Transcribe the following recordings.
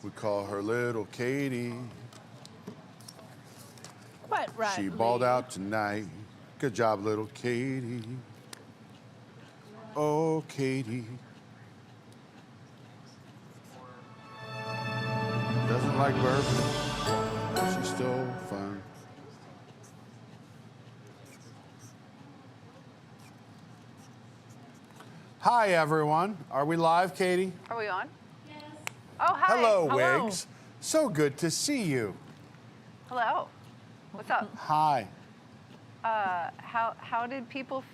We call her Little Katie. Quite right. She balled out tonight. Good job, Little Katie. Oh, Katie. Doesn't like bourbon, but she's still fun. Hi, everyone. Are we live, Katie? Are we on? Yes. Oh, hi. Hello, Hello. WIGS. So good to see you. Hello. What's up? Hi. How did people?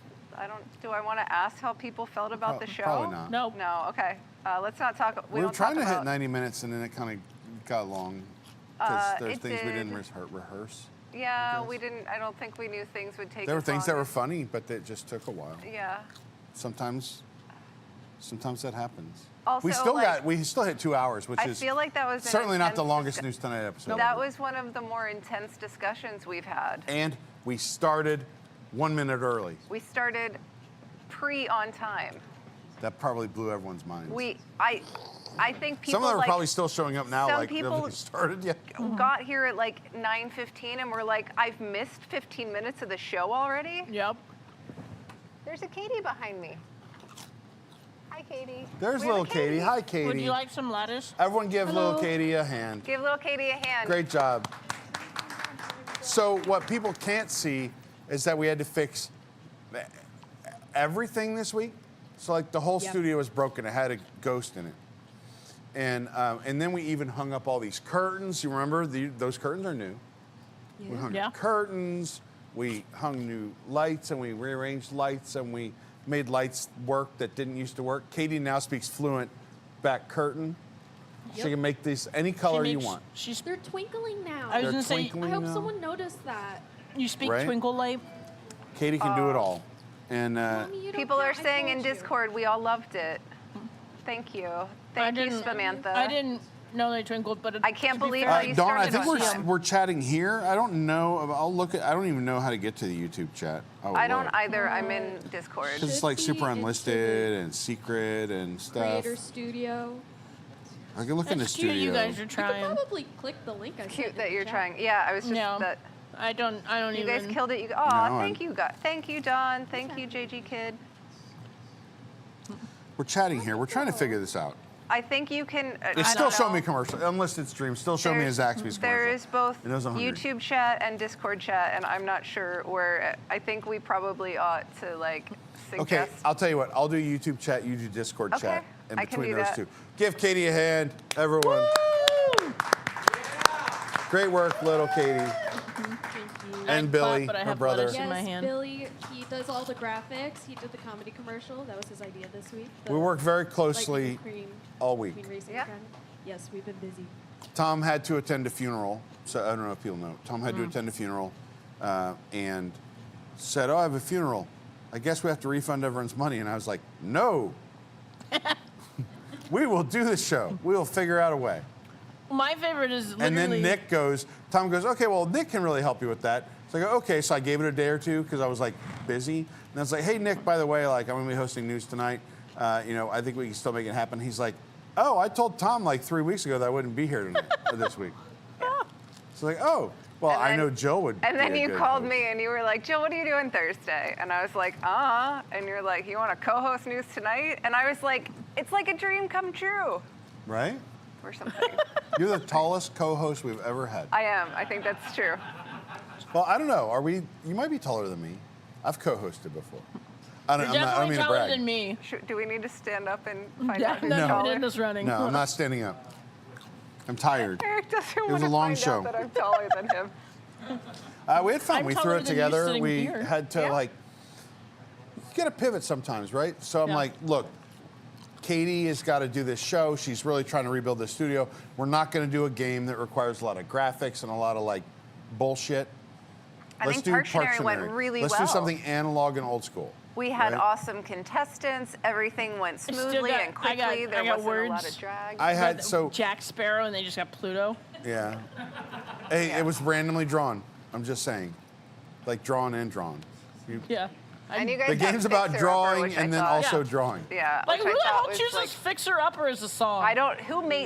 Do I want to ask how people felt about the show? Probably not. No. No. Okay. Let's not talk. We were don't trying talk to hit about, 90 minutes, and then it kind of got long because there's it things we did. didn't rehearse. Yeah, guess. we didn't. I don't think we knew things would take. There were as things that long were as- funny, but that just took a while. Yeah. Sometimes that happens. Also, we still hit 2 hours, which I is feel like that was an certainly not the intense longest News Tonight episode. That ever. was one of the more intense discussions we've had. And we started 1 minute early. We started on time. That probably blew everyone's minds. I think people. Some of them are like, probably still showing up now, some like people nobody started yet. got here at like 9:15 and we're like, I've missed 15 minutes of the show already. Yep. There's a Katie behind me. Hi, Katie. There's We have a little Katie. Hi, Katie. Would you like some lettuce? Everyone give Hello. little Katie a hand. Give little Katie a hand. Great job. So what people can't see is that we had to fix everything this week. So like the whole studio was broken. It had a ghost in it. And then we even hung up all these curtains. You remember those curtains are new. Yeah. We hung Yeah. curtains. We hung new lights and we rearranged lights and we made lights work that didn't used to work. Katie now speaks fluent back curtain. She can make these any color you want. They're twinkling now. I was They're gonna say, twinkling I hope now. someone noticed that. you speak Right? twinkle light. Katie can do it all. And Mommy, you don't People care. are I saying told in you. Discord, we all loved it. Thank you. Thank you, Samantha. I didn't know they twinkled, but I can't to be believe fair, how you Dawn, I started think on we're chatting here. I don't know. I'll look at. I don't even know how to get to the YouTube chat. I don't either. I'm in Discord. Because it's Should like be super into unlisted and secret and stuff. Creator Studio. I can look in the That's cute. studio. You guys are You trying. could probably click the link I sent Cute in that the you're chat. trying. Yeah, I was just No. that. I don't You even. guys killed it. No, Thank you, guys. Thank you, Dawn. Thank you, JG Kid. We're chatting here. We're trying to figure this out. I think you can. It's I still don't showing know. me commercial. Unlisted stream. Still showing me a Zaxby's commercial. There is both It knows I'm hungry. YouTube chat and Discord chat, and I'm not sure where. I think we probably ought to like Okay, suggest. I'll tell you what. I'll do YouTube chat. You do Discord Okay, chat. And I can between do those that. two, give Katie a hand, everyone. Great work, little Katie. Thank you. And Billy, but I her have brother. lettuce in my Yes, hand. Billy, he does all the graphics. He did the comedy commercial. That was his idea this week. We worked very Lightning closely McQueen- all week. Queen Racing Yeah. Academy. Yes, we've been busy. Tom had to attend a funeral, so I don't know if you'll know. Tom Mm. had to attend a funeral and said, "Oh, I have a funeral. I guess we have to refund everyone's money." And I was like, "No, we will do the show. We will figure out a way." My favorite is literally. And then Tom goes, "Okay, well, Nick can really help you with that." So I go, "Okay." So I gave it a day or two because I was like busy. And I was like, "Hey, Nick, by the way, like I'm gonna be hosting News Tonight. I think we can still make it happen." He's like, "Oh, I told Tom like 3 weeks ago that I wouldn't be here tonight or this week." So like, "Oh, well, And I then- know Jill would." And then be a you good called host." me and you were like, Jill, what are you doing Thursday? And I was like, And you're like, you want to co-host News Tonight? And I was like, it's like a dream come true Right? or something. You're the tallest co-host we've ever had. I am. I think that's true. Well, I don't know. Are we? You might be taller than me. I've co-hosted before. I don't. You're I don't definitely mean to taller brag. than me. Do we need to stand up and find Yeah, out who's no, taller? in this running. No, I'm not standing up. I'm tired. Eric doesn't was want a to long find show. out that I'm taller than him. We had fun. I'm We threw taller it than you together. sitting We here. had to Yeah. like. You got to pivot sometimes, right? So I'm Yeah. like, look, Katie has got to do this show. She's really trying to rebuild the studio. We're not going to do a game that requires a lot of graphics and a lot of like bullshit. I Let's think do Parktionary went really Let's well. do something analog and old school. We had right? awesome contestants. Everything went still smoothly got- and quickly. I there got wasn't a lot words. of drag. I had But so Jack Sparrow, and they just got Pluto. yeah. Hey, it was randomly drawn. I'm just saying, like drawn and drawn. Yeah. And you guys The have game's about Fixer Upper, drawing which I and then thought- also Yeah. drawing. Yeah. Like, which who I the hell thought was, chooses like, Fixer Upper as a song? I don't.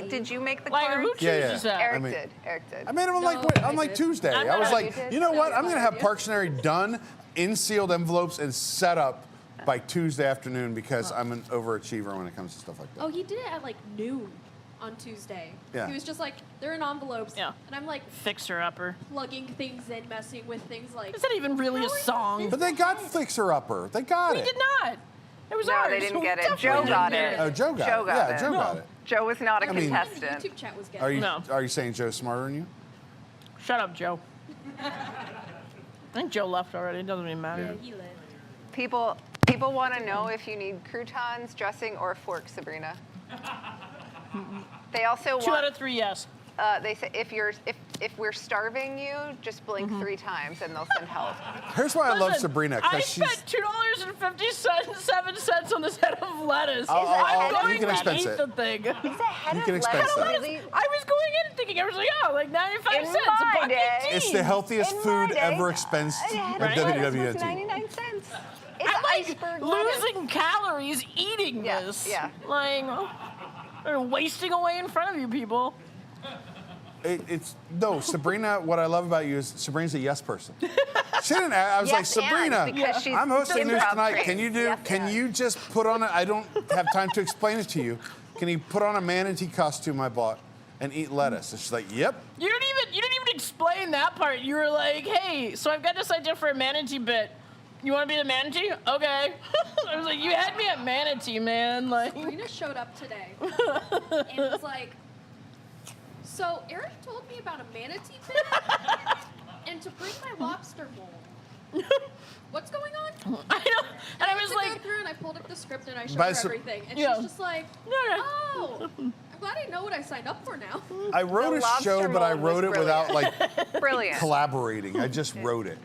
Did you make the Like, card? who chooses Yeah. that? Eric I mean- did. Eric did. I made them on No, on I like did. Tuesday. I'm I was not- like, You did? you know what? That I'm was gonna a have good idea. Parktionary done in sealed envelopes and set up by Tuesday afternoon because I'm an overachiever when it comes to stuff like that. Oh, he did it at like noon on Tuesday. Yeah. He was just like, they're in envelopes. Yeah. And I'm like Fixer Upper. plugging things in, messing with things like. Is that even really a How are you- song? But they got Fixer Upper. They got We it. did not. It was No, ours. they didn't We get it. definitely Joe didn't got get it. Oh, Joe got Joe it. got Yeah, it. Joe No. got it. Joe was not a I mean- contestant. YouTube chat was Are getting. you No. are you saying Joe's smarter than you? Shut up, Joe. I think Joe left already. It doesn't even matter. Yeah, he lit. People want to know if you need croutons, dressing, or a fork, Sabrina. They also 2 out want. of 3, yes. They say if we're starving you, just blink 3 times and they'll send help. Here's why I love Listen, Sabrina I because spent she's. $2.57 on this head of lettuce. I'll- I'm you going can to expense eat it. the thing. Is a head You of can expense lettuce that. really? I was going in thinking, I was like, yeah, like 95 In cents my a bucket day. tea. It's the healthiest In my food day, ever expensed a head at of lettuce was WDWNT. 99 cents. It's I'm like iceberg lettuce. losing calories eating Yeah, this. yeah. Like, they're wasting away in front of you people. No, Sabrina. What I love about you is Sabrina's a yes person. She didn't. I was like, Yes, and Sabrina, because she's I'm hosting news improv tonight. trained. Can you do? Yes, Can and. you just put on a? I don't have time to explain it to you. Can you put on a manatee costume I bought and eat lettuce? And she's like, yep. You didn't even explain that part. You were like, hey, so I've got this idea for a manatee bit. You want to be the manatee? Okay. I was like, you had me at manatee, man. Like, Sabrina showed up today and was like, so Eric told me about a manatee pit and to bring my lobster bowl. What's going on? I know. And I was to like, go through and I pulled up the script and I showed By her Sab- everything. And Yeah. she's just like, no. oh, I'm glad I know what I signed up for now. I wrote The a lobster show, but I mold was wrote it without like Brilliant. collaborating. I just wrote it,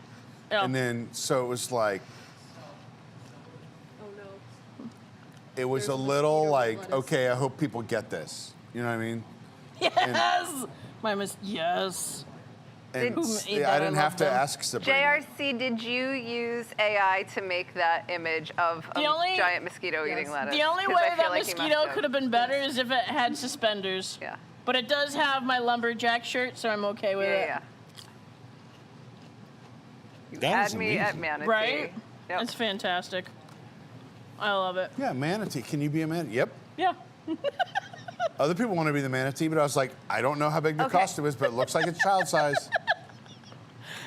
Yeah. and then so it was like Oh no. it was There's a a little mosquito like lettuce. okay. I hope people get this. You know what I mean? Yes. Yes. And Who made yeah, that? I I didn't love have to them. ask Sabrina. JRC, did you use AI to make that image of a The only- giant mosquito eating Yes. lettuce? The only 'Cause way I feel that like you mosquito must could have been better is if it had suspenders. Yeah. But it does have my lumberjack shirt, so I'm okay with Yeah, it. yeah. You That had is me at amazing. manatee. Right? Yep. It's fantastic. I love it. Yeah, manatee. Can you be a manatee? Yep. Yeah. Other people want to be the manatee, but I was like, I don't know how big the Okay. costume is, but it looks like it's child size.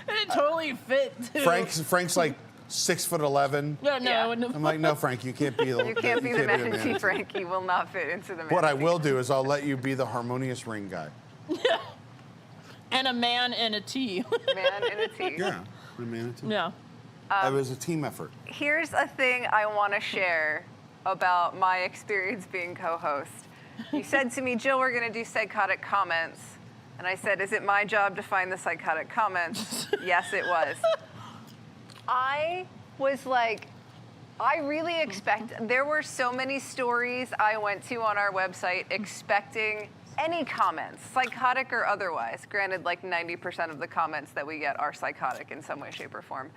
And it totally fit, too. Frank's like 6'11". Yeah, no, Yeah. I wouldn't have. I'm like, no, Frank, you can't be the. You can't be the manatee, Frank. You will not fit into the manatee. What I will do is I'll let you be the harmonious ring guy. And a man and a tea. Man in a tee. Yeah, the manatee. Yeah. It was a team effort. Here's a thing I want to share about my experience being co-host. You said to me, Jill, we're going to do psychotic comments. And I said, is it my job to find the psychotic comments? Yes, it was. I was like, I really there were so many stories I went to on our website expecting any comments, psychotic or otherwise. Granted, like 90% of the comments that we get are psychotic in some way, shape, or form.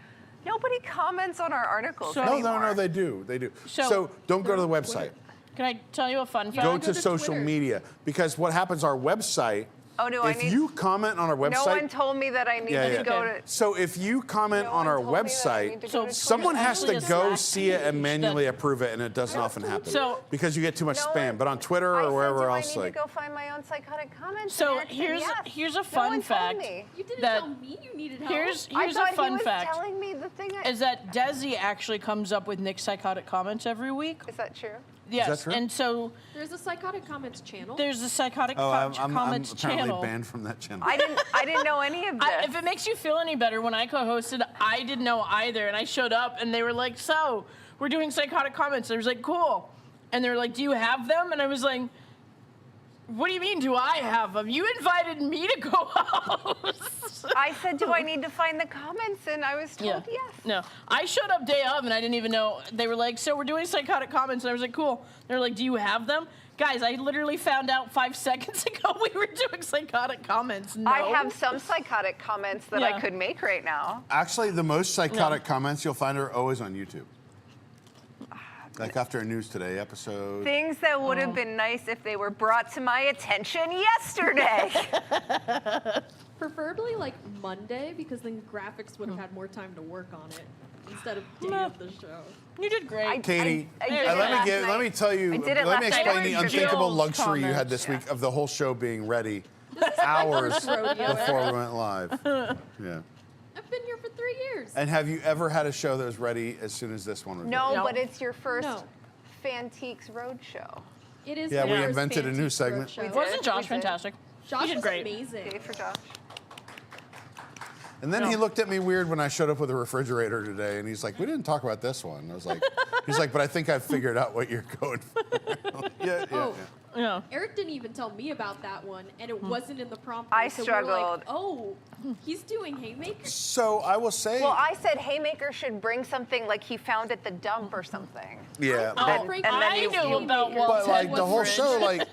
Nobody comments on our articles So- anymore. No, they do. They do. So- So don't go to the website. Can I tell you a fun fact? Go go to to social Twitter. media because what happens, our website, Oh, no, I if need. you comment on our website. No one told me that I needed Yeah, to yeah. go Okay. to. So if you comment No on one our told me that I need website, to So go to someone Twitter. has to Actually, a go Slack see it and page manually that- approve it, and it doesn't often happen So- because you get too much No spam. one- But on Twitter I or said, wherever do else, I need like to go find my own psychotic comments? So And Eric said yes. here's a No fun one told fact. me. You didn't That- tell me you needed help. Here's I a thought fun he was fact. telling me the thing. Is that Desi actually comes up with Nick's psychotic comments every week? Is that true? Yes. true? And so There's a psychotic comments channel. there's a psychotic I'm comments apparently channel. banned from that channel. I didn't know any of this. If it makes you feel any better, when I co-hosted, I didn't know either, and I showed up, and they were like, "So, we're doing psychotic comments." I was like, "Cool," and they were like, "Do you have them?" And I was like, What do you mean, do I have them? You invited me to go host. I said, do I need to find the comments? And I was told yes. No, I showed up day of and I didn't even know. They were like, so we're doing psychotic comments. And I was like, cool. They're like, do you have them? Guys, I literally found out 5 seconds ago we were doing psychotic comments. No. I have some psychotic comments that I could make right now. Actually, the most psychotic comments you'll find are always on YouTube. Like after a News Today episode. Things that would have been nice if they were brought to my attention yesterday. Preferably like Monday, because then graphics would have had more time to work on it instead of day of the show. You did great. Katie, I did it let me tell you, I did it let me last night. explain the unthinkable Jill's luxury you had comments. this week of the whole show being ready hours rodeo. before we went live. Yeah. I've been here for 3 years. And have you ever had a show that was ready as soon as this one was No, No. but it's your first No. Fantiques Roadshow. It is. Yeah, my we first invented a new Fantiques segment. Roadshow. We did. Wasn't Josh We did. fantastic? Josh He did was great. amazing. Yay for Josh. And then he looked at me weird when I showed up with a refrigerator today, and he's like, "We didn't talk about this one." I was like, "He's like, but I think I've figured out what you're going for." yeah. Oh. Yeah. Eric didn't even tell me about that one, and it wasn't in the prompter. I so we were like, struggled. oh, he's doing haymakers. So I will say, Well, I said Haymaker should bring something like he found at the dump or something. yeah, Oh, but, Frank, and then I you- knew you- about but Walt's like the Head whole fridge. show, like,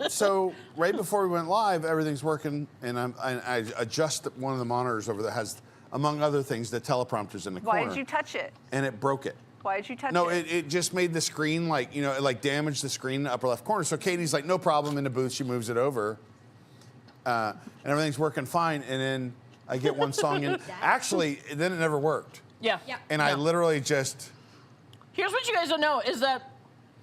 so right before we went live, everything's working, and I adjust one of the monitors over that has, among other things, the teleprompters in the Why corner, did you touch it? and it broke it. Why did you touch No, it? it just made the screen like, you know, it like damaged the screen in the upper left corner. So Katie's like, no problem in the booth. She moves it over. And everything's working fine. And then I get one song in. Actually, then it never worked. Yeah. Yeah. And I literally just, Here's what you guys don't know is that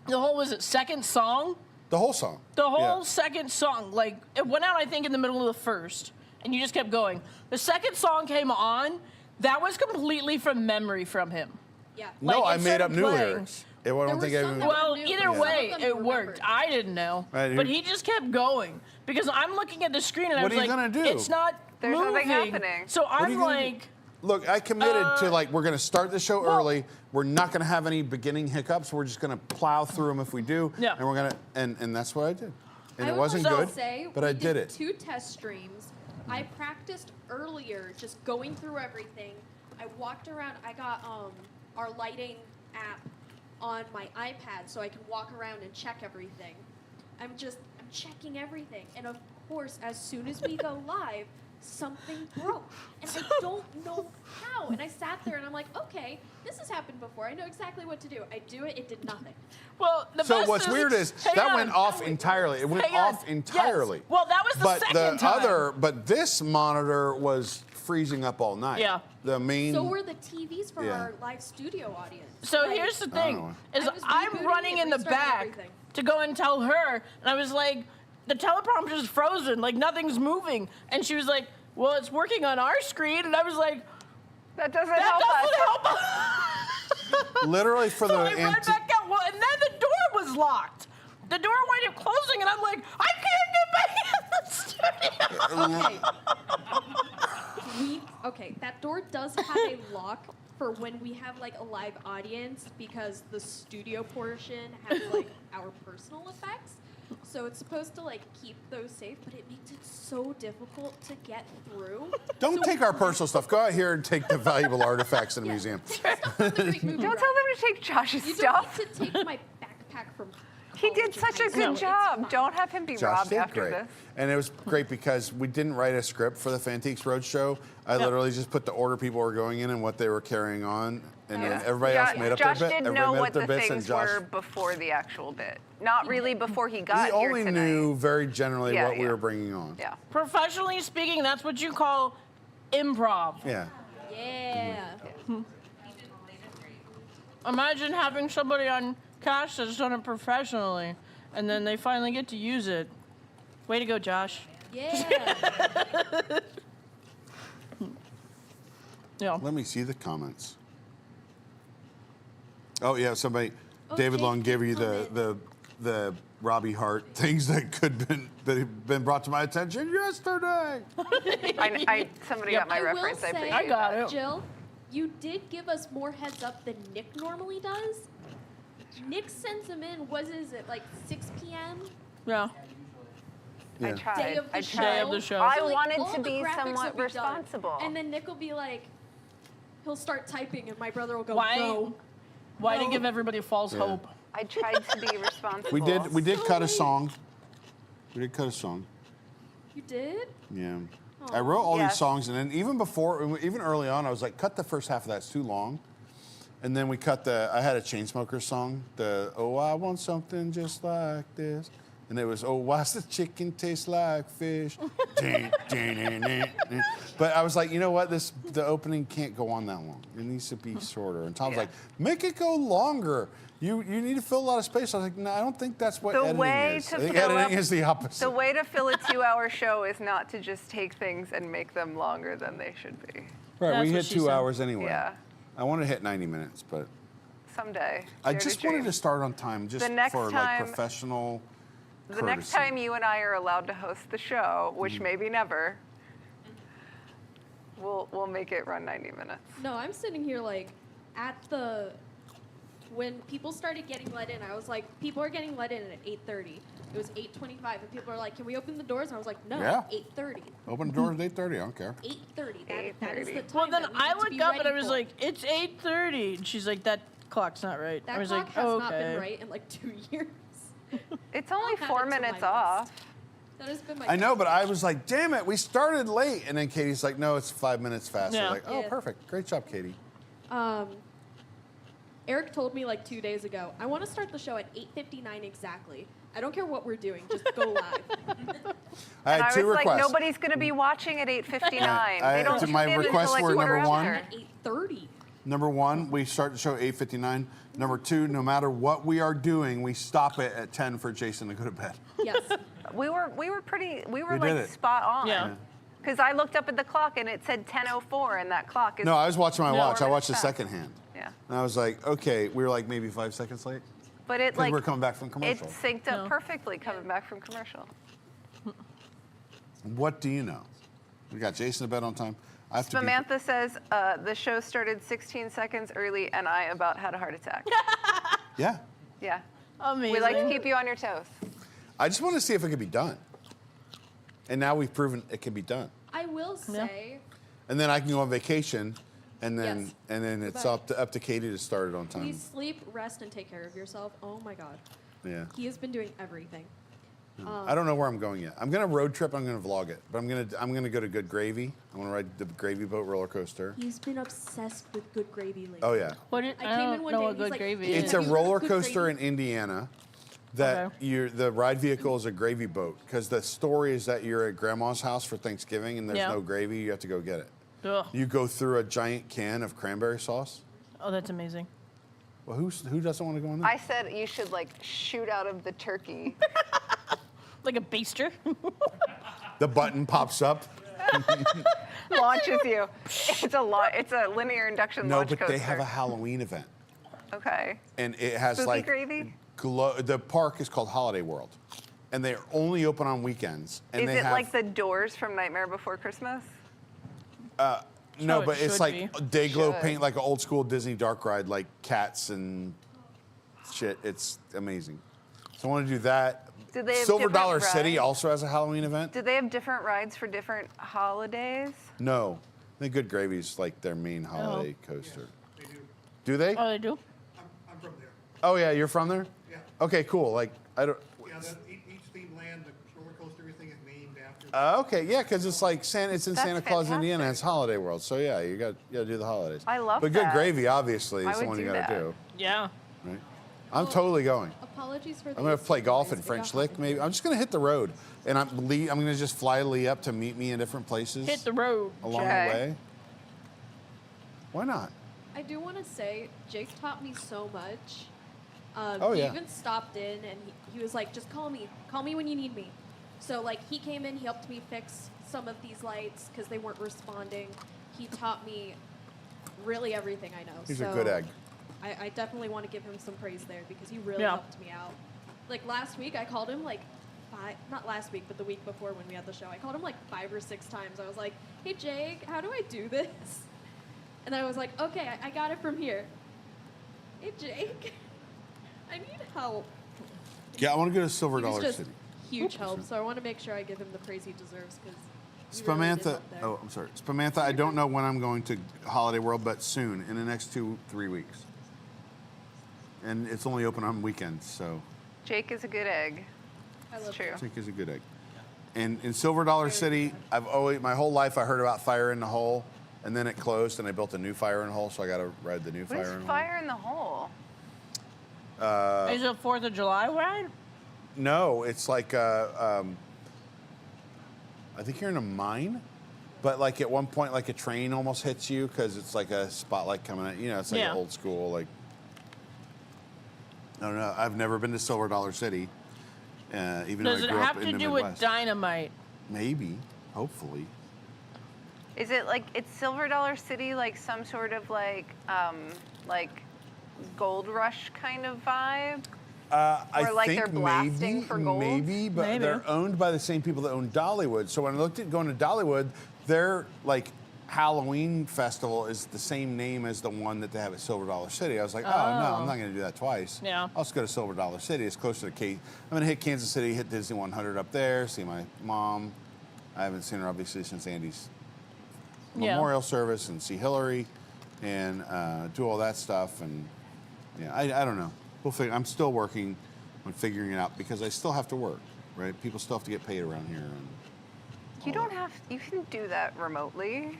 the whole, was it second song? the whole song. The whole Yeah. second song, like, it went out, I think, in the middle of the first, and you just kept going. The second song came on, that was completely from memory from him. Yeah. No, like, I it made started up new playing. lyrics. I don't There think were I some even. that Well, New. either Some way, of them it you worked. remembered. I didn't know, Right, but you- he just kept going because I'm looking at the screen and I What was are you like, gonna do? "It's not There's moving." nothing happening. So are I'm you gonna do? like, Look, I committed to like, we're going to start the show Well- early. We're not going to have any beginning hiccups. We're just going to plow through them if we do. Yeah. And we're going to, and that's what I did. And I it would wasn't also good, say but we I did it. 2 test streams. I practiced earlier, just going through everything. I walked around. I got our lighting app on my iPad, so I can walk around and check everything. I'm checking everything, and of course, as soon as we go live, something broke, and I don't know how. And I sat there, and I'm like, okay, this has happened before. I know exactly what to do. I do it. It did nothing. well, the So best what's weird is hang that on. went off entirely. It went Hang on. off entirely. Yes. Well, that was the But second the time. but this monitor was freezing up all night. Yeah. The main. So were the TVs for Yeah. our live studio audience. So Like, here's the I thing: don't know. is I was I'm rebooting running and in the restarting back everything. to go and tell her, and I was like, "The teleprompter's frozen, like nothing's moving," and she was like, "Well, it's working on our screen," and I was like, That doesn't "That help doesn't us. help us." literally for So the. I ran back out, well, and then the door was locked. The door wound up closing, and I'm like, "I can't get back in the studio." Okay, that door does have a lock for when we have like a live audience because the studio portion has like our personal effects. So it's supposed to like keep those safe, but it makes it so difficult to get through. Don't So take our personal stuff. Go out here and take the valuable artifacts in the museum. Take stuff from the Great Movie Don't Room. tell them to take Josh's You stuff. don't need to take my backpack from. He did college such a and high good school. It's job. fine. Don't have him be Josh robbed did after great. this. And it was great because we didn't write a script for the Fantiques Roadshow. I literally just put the order people were going in and what they were carrying on. And then everybody else made up Josh their bit. didn't Everybody know made what up their the bits, and things Josh. were before the actual bit. Not really before he got He here only tonight. knew very generally Yeah, what we yeah. were bringing on. Yeah. Professionally speaking, that's what you call improv. Yeah. Yeah. Imagine having somebody on cast that's done it professionally, and then they finally get to use it. Way to go, Josh. Yeah. Yeah. Let me see the comments. Oh yeah, somebody. Oh, David Jake Long gave did you comment. the Robbie Hart things that could been brought to my attention yesterday. Somebody Yep. got my I will reference. I say, appreciate I got that. it. Jill, you did give us more heads up than Nick normally does. Nick sends them in, what is it, like 6 p.m.? Yeah. Yeah. I tried. day of the I show. tried. Day of the show. I So, like, wanted all to the be graphics somewhat will be done. responsible. And then Nick will be like, he'll start typing, and my brother will go, Why? no. Why to No. give everybody false Yeah. hope? I tried to be responsible. We did cut a Sorry. song. We did cut a song. You did? Yeah. Aw. I wrote all Yes. these songs, and then even early on, I was like, cut the first half of that, it's too long. And then we cut I had a Chainsmokers song, oh, I want something just like this. And it was, oh, why's the chicken taste like fish? But I was like, you know what? The opening can't go on that long. It needs to be shorter. And Tom's Yeah. like, make it go longer. You need to fill a lot of space. I was like, no, I don't think that's what The editing way is. to I think fill editing up- is the opposite. The way to fill a 2-hour show is not to just take things and make them longer than they should be. Right, That's we what hit she 2 said. hours anyway. Yeah. I want to hit 90 minutes, but Someday. I Dare just dream. wanted to start on time, just The next for like time- professional The next courtesy. time you and I are allowed to host the show, which Mm-hmm. maybe never, we'll make it run 90 minutes. No, I'm sitting here like when people started getting let in, I was like, people are getting let in at 8:30. It was 8:25, and people are like, can we open the doors? And I was like, no, Yeah. 8:30. Open the doors at 8:30. I don't care. 8:30. That is the 8:30. time. Well, then that we I need to look be up and I ready was for. like, it's 8:30. And she's like, that clock's not right. I that was clock like, has oh, not okay. been right in like 2 years. It's only I'll add 4 it to my minutes list. off. That has been my. I know, but I was like, damn it, we started late. And then Katie's like, no, it's 5 minutes faster. Yeah. Like, oh, Yeah. perfect. Great job, Katie. Eric told me like 2 days ago, I want to start the show at 8:59 exactly. I don't care what we're doing, just go live. I And had I two was requests. like, nobody's going to be watching at 8:59. I- They don't tune my in until requests like were quarter number one. after. At 8:30. Number one, we start the show at 8:59. Number two, no matter what we are doing, we stop it at 10 for Jason to go to bed. Yes. We were We like did it. spot on. Yeah. Because I looked up at the clock and it said 10:04, and that clock is. No, I was watching my No, watch. I we're watched the fast. second hand. Yeah. And I was like, okay, we were like maybe 5 seconds late. But it Because like we're coming back from it commercial. synced up No. perfectly coming back from commercial. What do you know? We got Jason to bed on time. I have to be- Samantha says the show started 16 seconds early, and I about had a heart attack. Yeah. Yeah. Amazing. We like to keep you on your toes. I just want to see if it could be done. And now we've proven it can be done. I will say, And then I can go on vacation, and then Yes. it's Goodbye. up to Katie to start it on time. please sleep, rest, and take care of yourself. Oh my God. Yeah. He has been doing everything. I don't know where I'm going yet. I'm gonna road trip. I'm gonna vlog it, but I'm gonna go to Good Gravy. I want to ride the Gravy Boat roller coaster. He's been obsessed with Good Gravy lately. Oh yeah. What did, I I came don't in one know day what and he's good like, gravy "Hey, is. It's have a you heard of roller Good coaster in Gravy?" Indiana. That Okay. the ride vehicle is a gravy boat because the story is that you're at grandma's house for Thanksgiving and there's Yeah. no gravy. You have to go get it. Ugh. You go through a giant can of cranberry sauce. Oh, that's amazing. Well, who doesn't want to go on that? I said you should like shoot out of the turkey. Like a baster. The button pops up. Launches you. It's a linear induction No, launch but coaster. they have a Halloween event, Okay. and it has Spooky like gravy? The park is called Holiday World, and they're only open on weekends. And Is they it have, like the doors from Nightmare Before Christmas? No, it but it's should like be. day glow Should. paint, like an old school Disney dark ride, like cats and shit. It's amazing. So I want to do that. Do they have Silver different Dollar City rides? also has a Halloween event. Do they have different rides for different holidays? No, I think Good Gravy's like their main holiday coaster. Do they? Oh, they do? I'm from there. Oh yeah, you're from there. Yeah. Okay, cool. Like I don't. Yeah, each themed land, the roller coaster, everything is named after. Okay, yeah, because it's like it's in That's Santa Claus, fantastic. Indiana. It's Holiday World, so yeah, you got to do the holidays. I love But Good that. Gravy, obviously, I is the would one you do got to that. do. Yeah. Right? I'm totally going. Apologies for the. I'm gonna play golf in excuses, French but Lick. that Maybe I'm just gonna hit the road, and I'm gonna just fly Lee up to meet me in different places Hit the road. along Okay. the way. Why not? I do want to say, Jake taught me so much. Oh, he yeah. even stopped in and he was like, just call me when you need me. So like he came in, he helped me fix some of these lights because they weren't responding. He taught me really everything I know. He's so a good egg. I definitely want to give him some praise there because he really Yeah. helped me out. Like last week, I called him like not last week, but the week before when we had the show. I called him like 5 or 6 times. I was like, hey Jake, how do I do this? And I was like, okay, I got it from here. Hey Jake, I need help. Yeah, I want to go to Silver He was Dollar just City. huge help, so I want to make sure I give him the praise he deserves because. Spamantha, I'm sorry. Spamantha, I don't know when I'm going to Holiday World, but soon, in the next 2-3 weeks. And it's only open on weekends, so. Jake is a good egg. I It's love true. Jake is a good egg. And in Silver Dollar City, my whole life I heard about Fire in the Hole, and then it closed, and I built a new Fire in the Hole, so I got to ride the new What is Fire in the Fire in the Hole? Hole. Is it 4th of July ride? No, it's like I think you're in a mine, but like at one point, like a train almost hits you because it's like a spotlight coming at you. It's like an old school, like, I don't know. I've never been to Silver Dollar City, even Does though it I grew have up in to the do with Midwest. dynamite? Maybe, hopefully. Is it like it's Silver Dollar City, like some sort of like gold rush kind of vibe? I like think they're blasting maybe, for gold? maybe, but Maybe. they're owned by the same people that own Dollywood. So when I looked at going to Dollywood, their like Halloween festival is the same name as the one that they have at Silver Dollar City. I was like, oh no, I'm not going to do that twice. Yeah. I'll just go to Silver Dollar City. It's closer to I'm going to hit Kansas City, hit Disney 100 up there, see my mom. I haven't seen her obviously since Andy's memorial service, and see Hillary, and do all that stuff. And yeah, I don't know. We'll figure. I'm still working on figuring it out because I still have to work, right? People still have to get paid around here. And You don't have. You can do that remotely.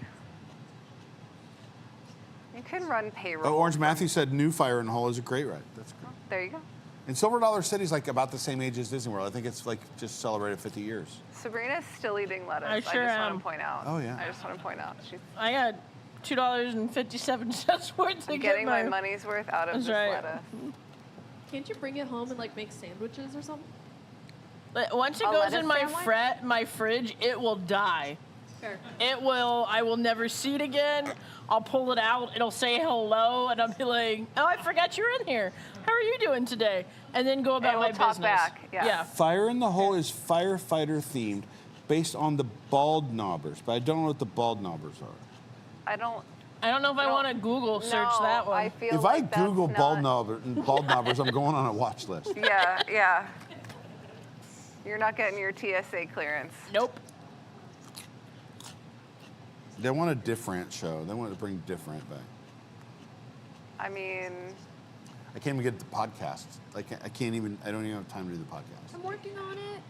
You can run payroll. Oh, Orange Matthew said new Fire in the Hole is a great ride. That's great. There you go. And Silver Dollar City's like about the same age as Disney World. I think it's like just celebrated 50 years. Sabrina's still eating lettuce. I sure just am. want to point out. Oh, yeah. I just want to point out. She's I got $2.57 worth to getting get my money's worth out of That's this right. lettuce. Can't you bring it home and like make sandwiches or something? But once it A goes in lettuce my fridge, it will die. Fair. It will. I will never see it again. I'll pull it out. It'll say hello, and I'll be like, "Oh, I forgot you're in here. How are you doing today?" And then go about And my we'll talk business. back, yeah. Fire in the Hole is firefighter themed based on the Bald Knobbers, but I don't know what the Bald Knobbers are. I don't. I don't know if I No. want to Google search no, that one. I feel If like I that's Google not, Bald Knobbers, I'm going on a watch list. Yeah, yeah. You're not getting your TSA clearance. Nope. They want a different show. They want to bring different back. I mean, I can't even get the podcast. I don't even have time to do the podcast. I'm working on it.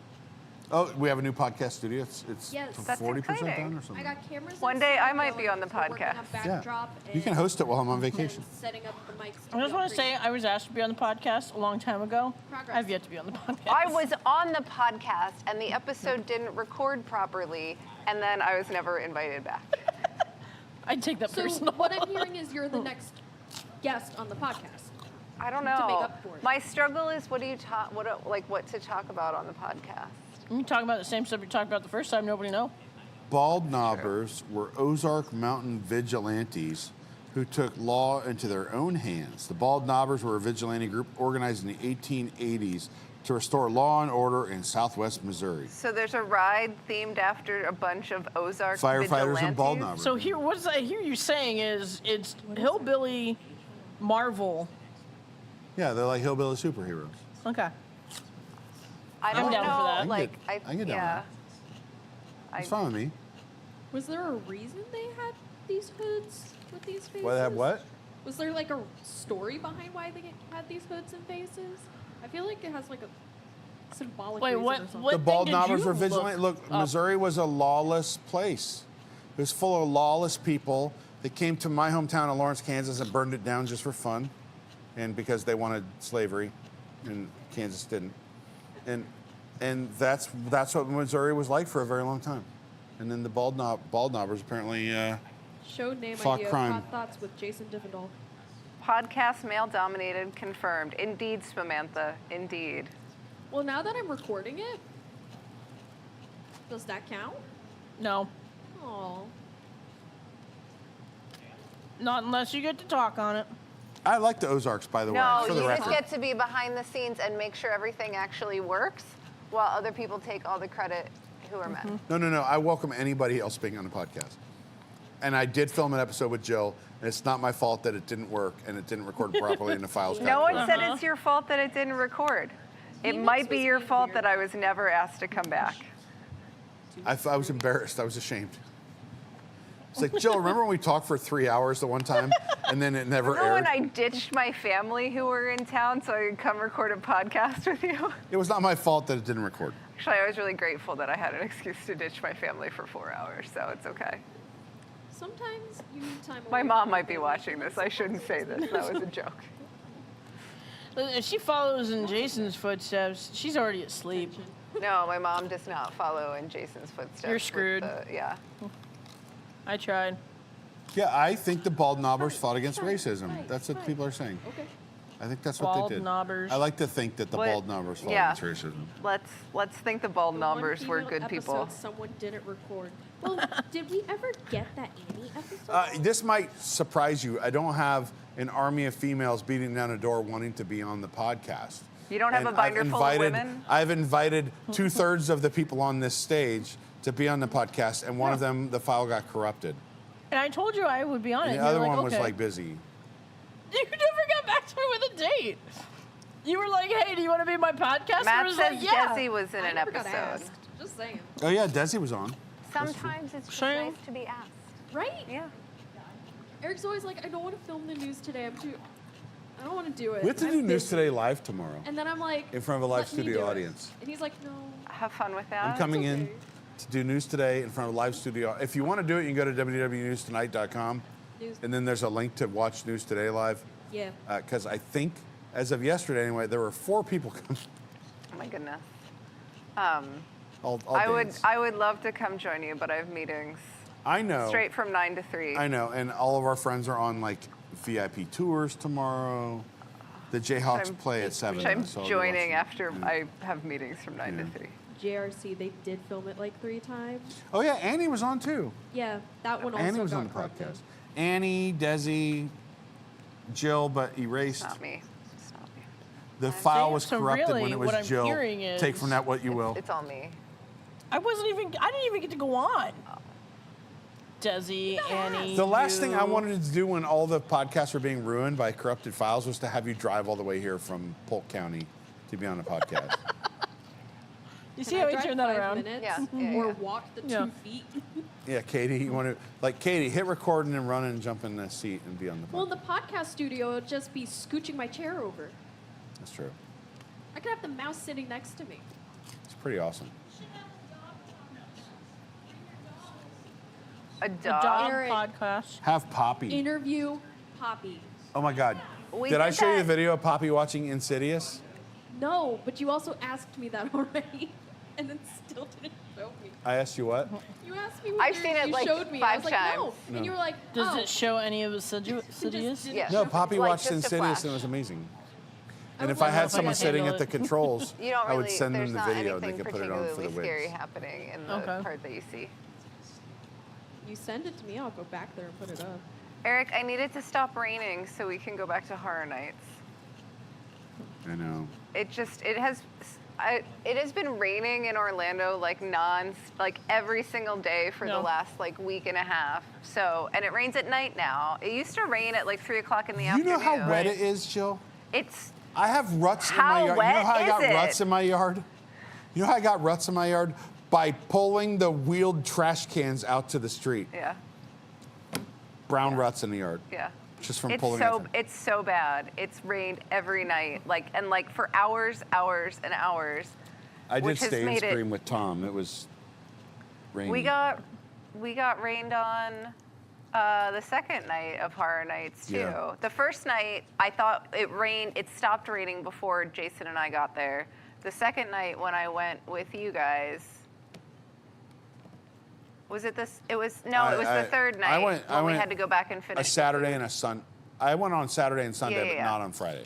Oh, we have a new podcast studio. It's Yes. That's 40% exciting. done or I something. got cameras. One day I might be on the podcast. Yeah. Backdrop You can host it while I'm on vacation. Setting up the mics. I just want to say I was asked to be on the podcast a long time ago. Progress. I've yet to be on the podcast. I was on the podcast and the episode didn't record properly, and then I was never invited back. I take that So personal. what I'm hearing is you're the next guest on the podcast. I don't To make know. up for it. My struggle is what to talk about on the podcast. You talk about the same stuff you talked about the first time. Nobody know. Bald Knobbers were Ozark Mountain vigilantes who took law into their own hands. The Bald Knobbers were a vigilante group organized in the 1880s to restore law and order in southwest Missouri. So there's a ride themed after a bunch of Ozark Firefighters and Bald vigilantes? Knobbers. So here, what I hear you saying is it's hillbilly Marvel. Yeah, they're like hillbilly superheroes. Okay. I don't down for know. that. I can get down yeah. with It's fine with me. Was there a reason they had these hoods with these faces? Why they have what? Was there like a story behind why they had these hoods and faces? I feel like it has like a symbolic Wait, reason what- or something. what- The thing Bald did Knobbers you were vigilant. Look, up? Missouri was a lawless place. It was full of lawless people. They came to my hometown of Lawrence, Kansas, and burned it down just for fun, and because they wanted slavery, and Kansas didn't. And that's what Missouri was like for a very long time. And then the Bald Knobbers apparently. Show name Fought idea crime. Hot Thoughts with Jason Divendal. Podcast male dominated, confirmed. Indeed, Samantha. Indeed. Well, now that I'm recording it, does that count? No, Oh, not unless you get to talk on it. I like the Ozarks, by the No, way, for the you record. just get to be behind the scenes and make sure everything actually works, while other people take all the credit who are men. No. I welcome anybody else being on the podcast. And I did film an episode with Jill, and it's not my fault that it didn't work and it didn't record properly and the files got No one corrupted. said it's your fault that it didn't record. It might be your fault that I was never asked to come back. I was embarrassed. I was ashamed. It's like, Jill, remember when we talked for 3 hours the one time and then it never Remember aired? when I ditched my family who were in town so I could come record a podcast with you? It was not my fault that it didn't record. Actually, I was really grateful that I had an excuse to ditch my family for 4 hours, so it's okay. Sometimes you need time. My away mom from might be your watching family. this. I shouldn't say this. That was a joke. She follows in Jason's footsteps. She's already asleep. No, my mom does not follow in Jason's footsteps. You're with screwed. Yeah. I tried. Yeah, I think the bald knobbers fought against racism. That's what people are saying. Okay. I think that's what Bald they did. knobbers. I like to think that the What- bald knobbers fought yeah. against racism. Let's think the bald The numbers one were female good people. episode someone didn't record. Well, did we ever get that Annie episode? This might surprise you. I don't have an army of females beating down a door wanting to be on the podcast. You don't have And a binder full of women? I've invited 2/3 of the people on this stage to be on the podcast, and one of them, the file got corrupted. And I told you I would be on it. And the and other you're one like, was okay. like busy. You never got back to me with a date. You were like, hey, do you want to be my podcast? I Matt was says like, yeah. Desi was in I an never got episode. asked. Just saying. Oh yeah, Desi was on. Sometimes it's just Same. nice to be asked. Right? Yeah. Eric's always like, I don't want to film the news today. I don't want to do it. We have to I'm do News busy." Today live tomorrow And then I'm like, in front of a live "Let me studio do it." audience. And he's like, no. Have fun with that. I'm coming in okay. to do News Today in front of a live studio. If you want to do it, you can go to WDWNewsTonight.com, News. and then there's a link to watch News Today live. Yeah. Because I think, as of yesterday anyway, there were 4 people coming. Oh my goodness. All I would love to come join you, but I have meetings I know. straight from 9 to 3. I know, and all of our friends are on like VIP tours tomorrow. The Jayhawks play at 7. Which I'm so I'll be joining watching. after I have meetings from 9 to 3. JRC, they did film it like 3 times. Oh yeah, Annie was on too. Yeah, that one also Annie was got on the corrupted. podcast. Annie, Desi, Jill, but erased. Not me. It's not me. The file was So corrupted really, when it was what I'm Jill. hearing is- Take from that what you will. It's all me. I didn't even get to go on. Desi, Annie. The last thing I you. wanted to do when all the podcasts were being ruined by corrupted files was to have you drive all the way here from Polk County to be on a podcast. You Can see I how he drive turned that 5 around? minutes? Yeah, yeah, Or yeah. walk the 2 Yeah. feet? Yeah, Katie, you want to Katie, hit record and then run and jump in the seat and be on the podcast. Well, in the podcast studio, it'd just be scooching my chair over. That's true. I could have the mouse sitting next to me. It's pretty awesome. A The dog. dog Eric. podcast. Have Poppy. Interview Poppy. Oh my God. We Did I did show you the that. video of Poppy watching Insidious? No, but you also asked me that already, and then still didn't show me. I asked you what? You asked me. I've seen it, you like, showed me. I 5 was like, no. times. And you were like, Does oh. it show any of the Sidious? didn't Yes. No, Poppy Like, watched just a Insidious flash. and it was amazing. And would if I love had to someone handle sitting it. at the controls, You don't I would really. send them There's the not video and they anything could put it on for the particularly scary WIGS. happening in the Okay. part that you see. You send it to me, I'll go back there and put it up. Eric, I need it to stop raining so we can go back to Horror Nights. I know. It has been raining in Orlando like every single day for the No. last like week and a half. So, and it rains at night now. It used to rain at like 3 o'clock in the You afternoon. know how wet it is, Jill? It's I have ruts in my How yard. You know wet how I is got it? ruts in my yard? You know how I got ruts in my yard? By pulling the wheeled trash cans out to the street. yeah, Brown ruts in the yard. yeah. Just from It's pulling so it. it's so bad. It's rained every night, like for hours and hours. I did which has stay and made it- scream with Tom. It was rainy. We got rained on the second night of Horror Nights too. Yeah. The first night I thought it stopped raining before Jason and I got there. The second night when I went with you guys, was it this? It was the third night when we had to go back and finish a Saturday and a Sun. I went on Saturday and Sunday, Yeah, but yeah. not on Friday.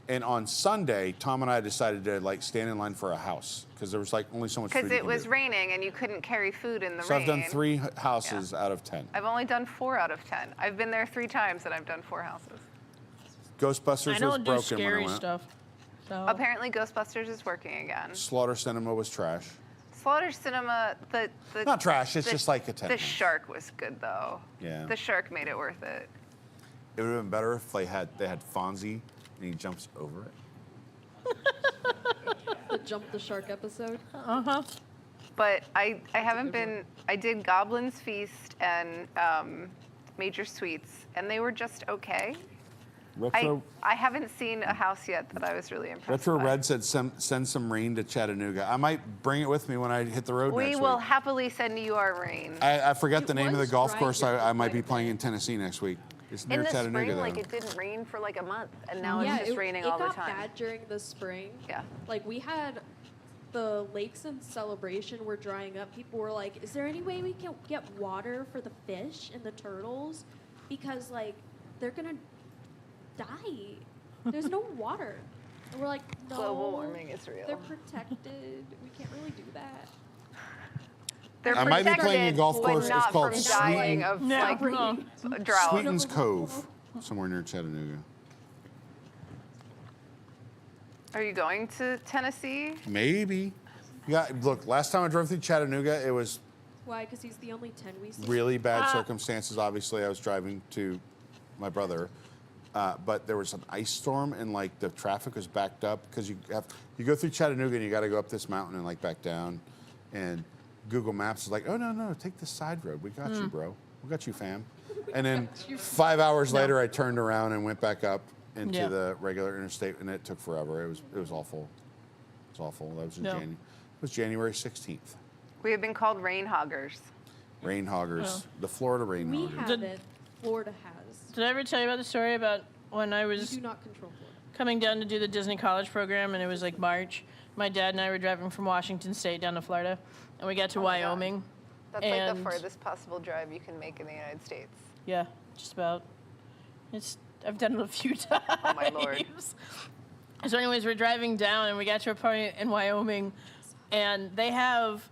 And on Sunday, Tom and I decided to like stand in line for a house because there was like only so much food. because you it can was do. raining and you couldn't carry food in the So rain. I've done 3 houses out of 10. I've only done 4 out of 10. I've been there 3 times and I've done 4 houses. Ghostbusters I was don't do broken when I scary went. stuff. So. Apparently, Ghostbusters is working again. Slaughter Cinema was trash. Slaughter Cinema, the Not trash. It's the- just like a 10. The shark was good though. Yeah. The shark made it worth it. It would have been better if they had Fonzie and he jumps over it. jump the shark episode. But I haven't been. I did Goblin's Feast and Major Sweets, and they were just okay. I haven't seen a house yet that I was really impressed Retro by. Red said send some rain to Chattanooga. I might bring it with me when I hit the road We next will week. happily send you our rain. I forgot It the name of the was golf dry course here for I might quite be a playing bit. in Tennessee next week. It's near In the Chattanooga, spring, though. like it didn't rain for like a month, and now Yeah, it's just raining all the time. It got bad during the spring. Yeah. Like we had the lakes in Celebration were drying up. People were like, "Is there any way we can get water for the fish and the turtles? Because like they're gonna die. There's no water." And we're like, "No, Global warming is real. They're protected. We can't really do that." They're I might be protected, playing a golf but course. It's not called from dying Sweeten- of Yeah. like No. drought. Sweeten's Cove, somewhere near Chattanooga. Are you going to Tennessee? Maybe. Yeah, look, last time I drove through Chattanooga, it was Why? Because he's the only 10 we see. really bad circumstances. Obviously, I was driving to my brother, but there was an ice storm and like the traffic was backed up because you go through Chattanooga and you got to go up this mountain and like back down, and Google Maps is like, oh no, take this side road. We got you, bro. We got you, fam. And then 5 hours later, I turned around and went back up into Yeah. the regular interstate, and it took forever. It was awful. It was awful. That was in Yeah. January. It was January 16th. We have been called rain hoggers. Rain hoggers, Oh. the Florida rain We hoggers. haven't. Florida has. Did I ever tell you about the story about when I We was do not control Florida. coming down to do the Disney College program, and it was like March? My dad and I were driving from Washington State down to Florida, and we got to my God. Wyoming. That's like the And- furthest possible drive you can make in the United States. Yeah, just about. I've done it a few times. Oh, my Lord. So, anyways, we're driving down, and we got to a point in Wyoming, and they have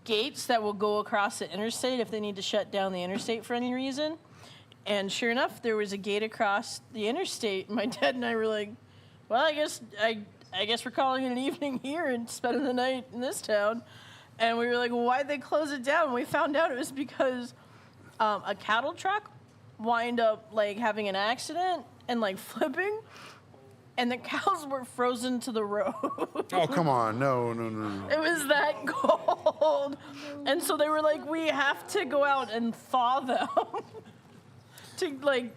gates that will go across the interstate if they need to shut down the interstate for any reason. And sure enough, there was a gate across the interstate. My dad and I were like, "Well, I guess we're calling it an evening here and spending the night in this town." And we were like, well, "Why'd they close it down?" And we found out it was because a cattle truck wind up like having an accident and like flipping, and the cows were frozen to the road. Oh, come on. No. It was that cold. And so they were like, "We have to go out and thaw them to like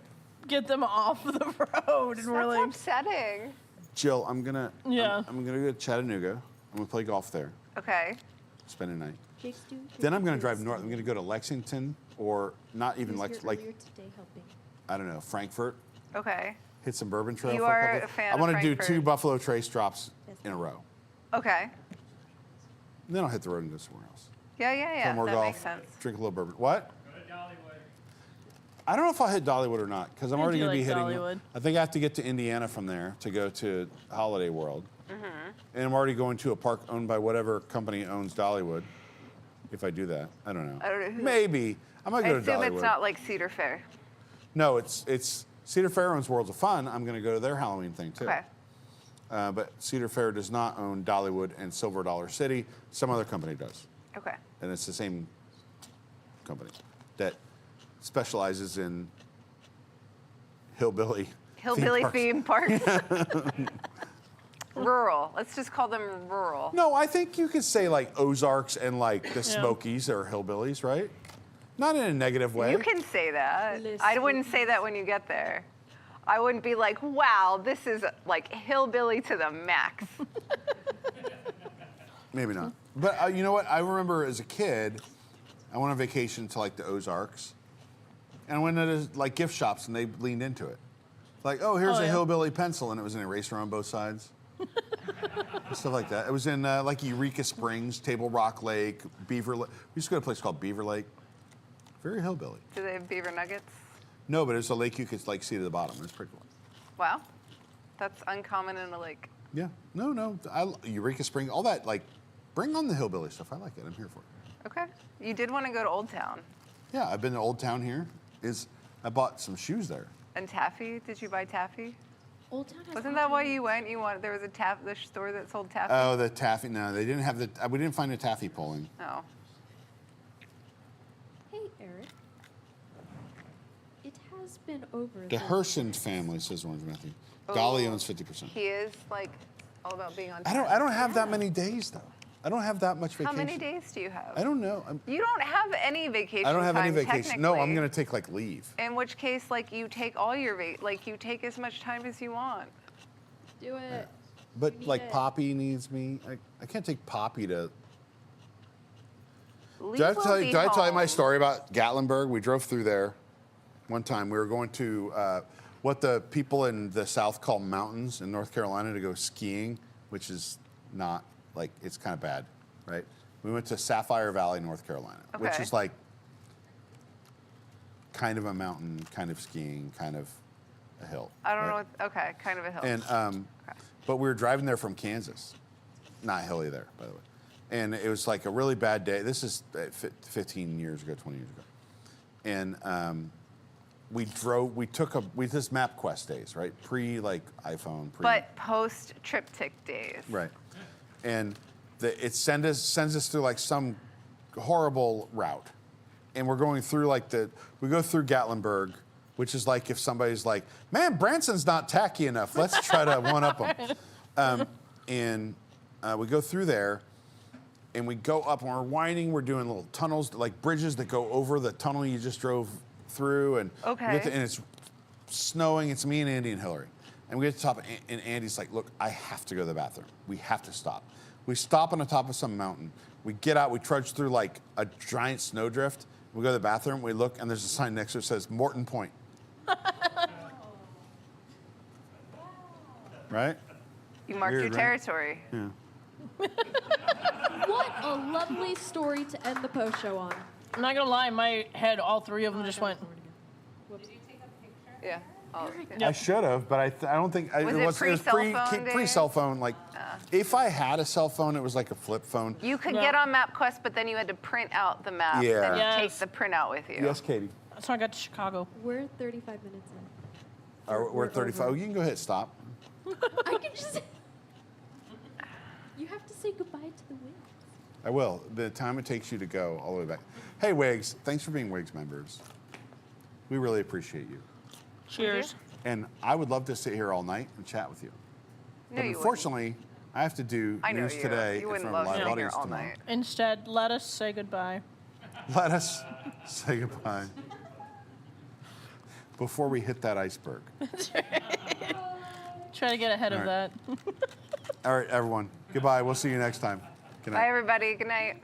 get them off the road." And we're That's like, upsetting. Jill, I'm gonna Yeah. I'm gonna go to Chattanooga. I'm gonna play golf there, Okay. spend a night. Jake's doing Then I'm gonna tricks. drive north. I'm gonna go to Lexington or not even He was like here earlier today helping. I don't know, Frankfurt. Okay. Hit some Bourbon Trail You for are a couple. a fan I of want to do Frankfurt. 2 Buffalo Trace drops in a row. Okay. And then I'll hit the road and go somewhere else. Yeah. Play more That golf. makes sense. Drink a little bourbon. What? I don't know if I'll hit Dollywood or not because I'm I already do going to be like hitting. Dollywood. I think I have to get to Indiana from there to go to Holiday World. Mm-hmm. And I'm already going to a park owned by whatever company owns Dollywood. If I do that, I don't know. I don't know who- Maybe I might I go to assume Dollywood. it's not like Cedar Fair. No, it's Cedar Fair owns Worlds of Fun. I'm going to go to their Halloween thing too. Okay. But Cedar Fair does not own Dollywood and Silver Dollar City. Some other company does, Okay. and it's the same company that specializes in hillbilly Theme parks. Rural. Let's just call them rural. No, I think you could say like Ozarks and like the Smokies are hillbillies, right? Not in a negative way. You can say that. Listen. I wouldn't say that when you get there. I wouldn't be like, wow, this is like hillbilly to the max. Maybe not. But you know what? I remember as a kid, I went on vacation to like the Ozarks, and I went into like gift shops, and they leaned into it. Like, oh, here's Oh, a yeah. hillbilly pencil, and it was an eraser on both sides. And stuff like that. It was in like Eureka Springs, Table Rock Lake, Beaver Lake. We used to go to a place called Beaver Lake. Very hillbilly. Do they have beaver nuggets? No, but it's a lake you could like see to the bottom. It's pretty cool. Wow. That's uncommon in a lake. Yeah. No. Eureka Springs, all that. Like, bring on the hillbilly stuff. I like it. I'm here for it. Okay. You did want to go to Old Town. Yeah, I've been to Old Town here. I bought some shoes there. And taffy? Did you buy taffy? Old Town has Wasn't that why all you went? There was the store that sold taffy? Oh, the taffy. No, they didn't have we didn't find a taffy pulling. No. Hey, Eric. It has been over. The Hersand family, says Orange Matthew. Dolly owns 50%. He is like all about being on I time. don't have that many days though. I don't have that much How vacation. many days do you have? I don't know. You don't have any vacation I don't have any time, vacation. No, I'm technically. gonna take like leave. In which case, like, you take all your you take as much time as you want. Do it. But need like it. Poppy needs me. I can't take Poppy to. Lee Did I will tell you? be Did I tell you my home. story about Gatlinburg? We drove through there one time. We were going to what the people in the South call mountains in North Carolina to go skiing, which is not like it's kind of bad, right? We went to Sapphire Valley, North Carolina, which Okay. is like kind of a mountain, kind of skiing, kind of a hill. I don't right? know what, okay, kind of a hill. And but we were driving there from Kansas, not hilly there, by the way. And it was like a really bad day. This is 15 years ago, 20 years ago. And we this MapQuest days, right? Pre like iPhone, but post triptych days. right. And it sends us through like some horrible route. And we're going through like we go through Gatlinburg, which is like if somebody's like, man, Branson's not tacky enough. Let's try to one-up him. And we go through there, and we go up, and we're winding. We're doing little tunnels, like bridges that go over the tunnel you just drove through. And Okay. we get and it's snowing. It's me and Andy and Hillary. And we get to the top, and Andy's like, look, I have to go to the bathroom. We have to stop. We stop on the top of some mountain. We get out. We trudge through like a giant snowdrift. We go to the bathroom. We look, and there's a sign next to it that says Morton Point. Right? You marked Weird, your right? territory. Yeah. What a lovely story to end the post show on. I'm not gonna lie, in my head, all three of them just went. Yeah. Oh, I should have, but I don't think Was it pre-cell phone days? pre-cell phone. Like, if I had a cell phone, it was like a flip phone. You could Yeah. get on MapQuest, but then you had to print out the map Yeah. and Yes. take the printout with you. Yes, Katie. That's how I got to Chicago. We're 35 minutes in. We're at 35. Oh, you can go hit stop. I can just. You have to say goodbye to the wind. I will. The time it takes you to go all the way back. Hey, WIGS. Thanks for being WIGS members. We really appreciate you. Cheers. And I would love to sit here all night and chat with you. No, But you wouldn't. unfortunately, I have to do I know news you. today You in wouldn't front of a love live sitting here audience all tomorrow. night. Instead, let us say goodbye. Let us say goodbye before we hit that iceberg. Try to get ahead All of right. that. All right, everyone. Goodbye. We'll see you next time. Good night. Bye, everybody. Good night.